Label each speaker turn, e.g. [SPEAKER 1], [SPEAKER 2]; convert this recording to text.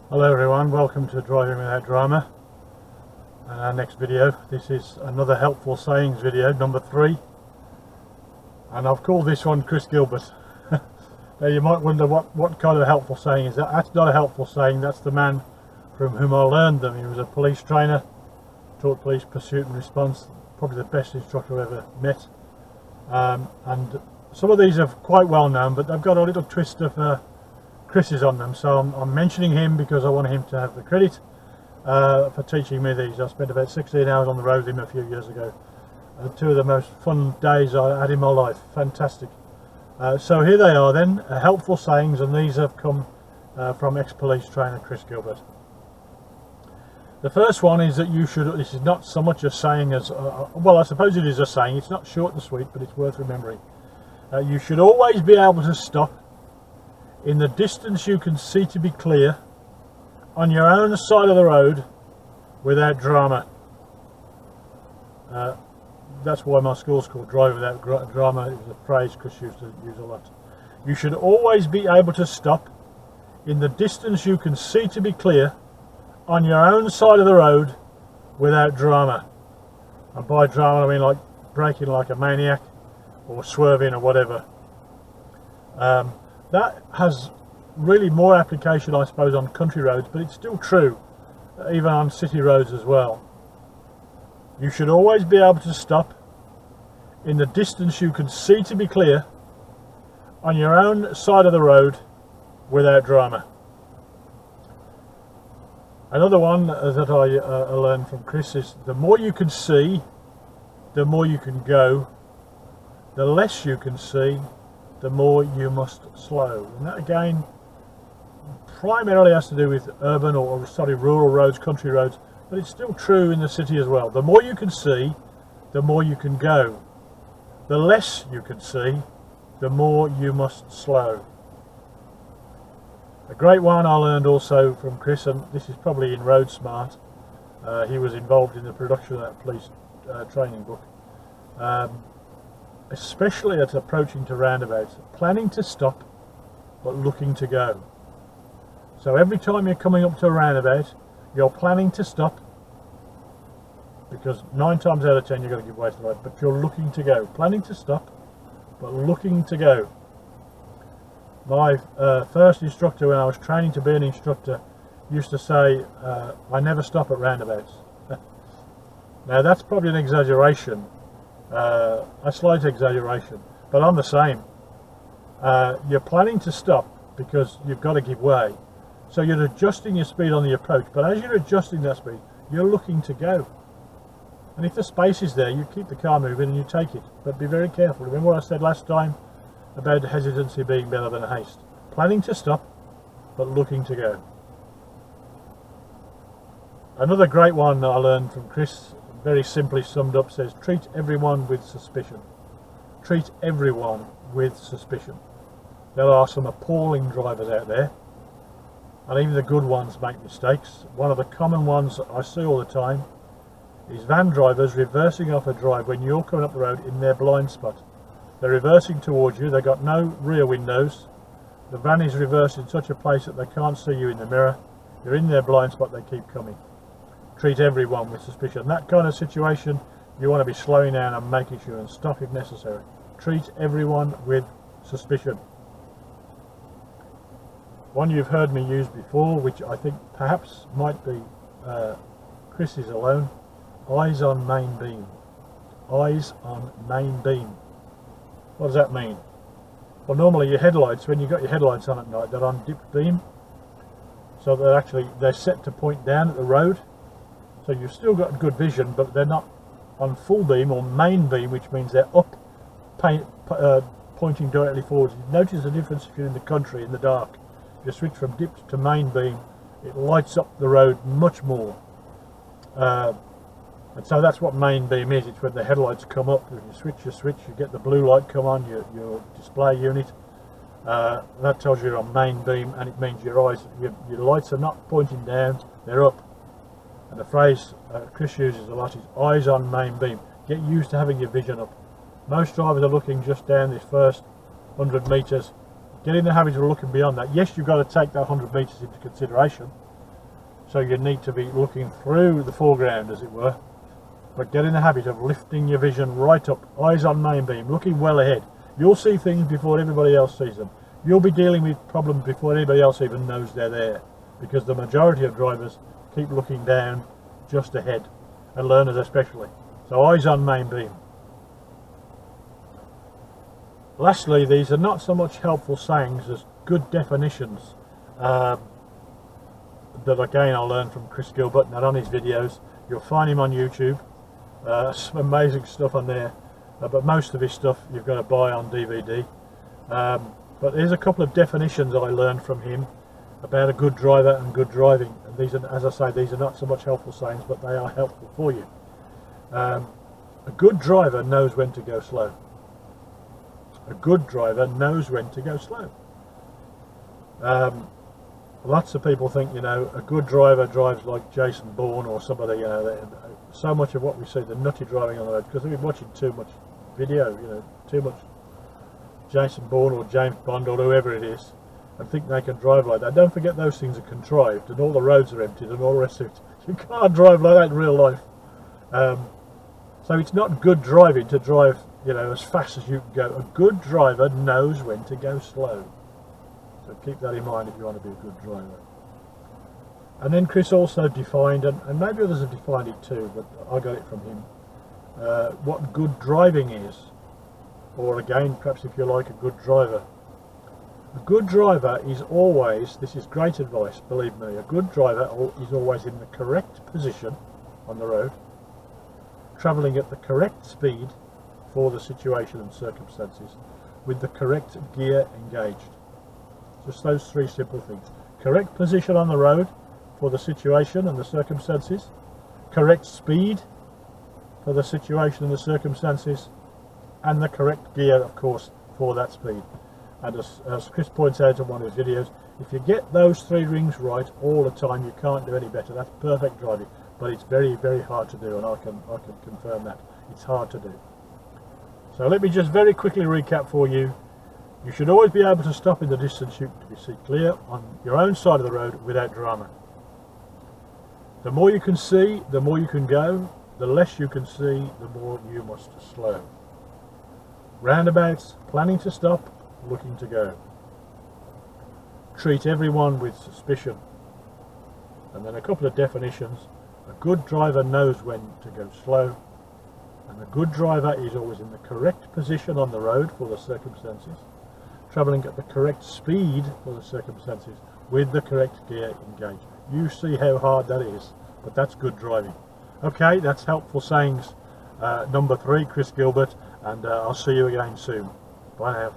[SPEAKER 1] Hello everyone, welcome to Driving Without Drama and our next video. This is another helpful sayings video, number 3, and I've called this one Chris Gilbert. Now you might wonder what kind of helpful saying is that. That's not a helpful saying, that's the man from whom I learned them. He was a police trainer, taught police pursuit and response, probably the best instructor I've ever met. And some of these are quite well known, but they've got a little twist of Chris's on them, so I'm mentioning him because I want him to have the credit for teaching me these. I spent about 16 hours on the road with him a few years ago. 2 of the most fun days I had in my life. Fantastic. So here they are then, helpful sayings, and these have come from ex-police trainer Chris Gilbert. The first one is that you should, this is not so much a saying as, well I suppose it is a saying, it's not short and sweet, but it's worth remembering. You should always be able to stop in the distance you can see to be clear, on your own side of the road, without drama. That's why my school's called Drive Without Drama. It was a phrase Chris used to use a lot. You should always be able to stop in the distance you can see to be clear, on your own side of the road, without drama. And by drama I mean like braking like a maniac, or swerving or whatever. That has really more application, I suppose, on country roads, but it's still true, even on city roads as well. You should always be able to stop in the distance you can see to be clear, on your own side of the road, without drama. Another one that I learned from Chris is, the more you can see, the more you can go. The less you can see, the more you must slow. And that again primarily has to do with urban or rural roads, country roads, but it's still true in the city as well. The more you can see, the more you can go. The less you can see, the more you must slow. A great one I learned also from Chris, and this is probably in Road Smart. He was involved in the production of that police training book. Especially at approaching to roundabouts, planning to stop but looking to go. So every time you're coming up to a roundabout, you're planning to stop, because 9 times out of 10 you've got to give way to the road, but you're looking to go. Planning to stop but looking to go. My first instructor, when I was training to be an instructor, used to say, I never stop at roundabouts. Now that's probably an exaggeration, a slight exaggeration, but I'm the same. You're planning to stop because you've got to give way, so you're adjusting your speed on the approach, but as you're adjusting that speed, you're looking to go. And if the space is there, you keep the car moving and you take it, but be very careful. Remember what I said last time about hesitancy being better than haste. Planning to stop but looking to go. Another great one I learned from Chris, very simply summed up, says, treat everyone with suspicion. Treat everyone with suspicion. There are some appalling drivers out there, and even the good ones make mistakes. One of the common ones I see all the time is van drivers reversing off a drive when you're coming up the road in their blind spot. They're reversing towards you, they've got no rear windows, the van is reversed in such a place that they can't see you in the mirror, you're in their blind spot, they keep coming. Treat everyone with suspicion. That kind of situation, you want to be slowing down and making sure, and stop if necessary. Treat everyone with suspicion. One you've heard me use before, which I think perhaps might be Chris's alone, eyes on main beam. Eyes on main beam. What does that mean? Well, normally your headlights, when you've got your headlights on at night, they're on dipped beam, so they're set to point down at the road. So you've still got good vision, but they're not on full beam or main beam, which means they're up, pointing directly forwards. You notice the difference if you're in the country in the dark. If you switch from dipped to main beam, it lights up the road much more. And so that's what main beam is. It's when the headlights come up. If you switch, you get the blue light come on your display unit. That tells you you're on main beam, and it means your lights are not pointing down, they're up. And the phrase Chris uses a lot is eyes on main beam. Get used to having your vision up. Most drivers are looking just down this first 100 metres. Get in the habit of looking beyond that. Yes, you've got to take that 100 metres into consideration, so you need to be looking through the foreground, as it were. But get in the habit of lifting your vision right up, eyes on main beam, looking well ahead. You'll see things before everybody else sees them. You'll be dealing with problems before anybody else even knows they're there, because the majority of drivers keep looking down just ahead, and learners especially. So eyes on main beam. Lastly, these are not so much helpful sayings as good definitions that again I learned from Chris Gilbert, not on his videos. You'll find him on YouTube. Some amazing stuff on there, but most of his stuff you've got to buy on DVD. But there's a couple of definitions I learned from him about a good driver and good driving, and these are, as I say, these are not so much helpful sayings, but they are helpful for you. A good driver knows when to go slow. A good driver knows when to go slow. Lots of people think, you know, a good driver drives like Jason Bourne or somebody, you know. So much of what we see, the nutty driving on the road, because they've been watching too much video, you know, too much Jason Bourne or James Bond or whoever it is, and think they can drive like that. Don't forget those things are contrived, and all the roads are emptied and all the rest of it. You can't drive like that in real life. So it's not good driving to drive, you know, as fast as you can go. A good driver knows when to go slow. So keep that in mind if you want to be a good driver. And then Chris also defined, and maybe others have defined it too, but I got it from him, what good driving is. Or again, perhaps if you like, a good driver. A good driver is always, this is great advice, believe me, a good driver is always in the correct position on the road, travelling at the correct speed for the situation and circumstances, with the correct gear engaged. Just those three simple things. Correct position on the road for the situation and the circumstances, correct speed for the situation and the circumstances, and the correct gear, of course, for that speed. And as Chris points out in one of his videos, if you get those three rings right all the time, you can't do any better. That's perfect driving, but it's very, very hard to do, and I can confirm that. It's hard to do. So let me just very quickly recap for you. You should always be able to stop in the distance you to see clear on your own side of the road without drama. The more you can see, the more you can go. The less you can see, the more you must slow. Roundabouts, planning to stop, looking to go. Treat everyone with suspicion. And then a couple of definitions. A good driver knows when to go slow, and a good driver is always in the correct position on the road for the circumstances, travelling at the correct speed for the circumstances, with the correct gear engaged. You see how hard that is, but that's good driving. Okay, that's helpful sayings number 3, Chris Gilbert, and I'll see you again soon. Bye now.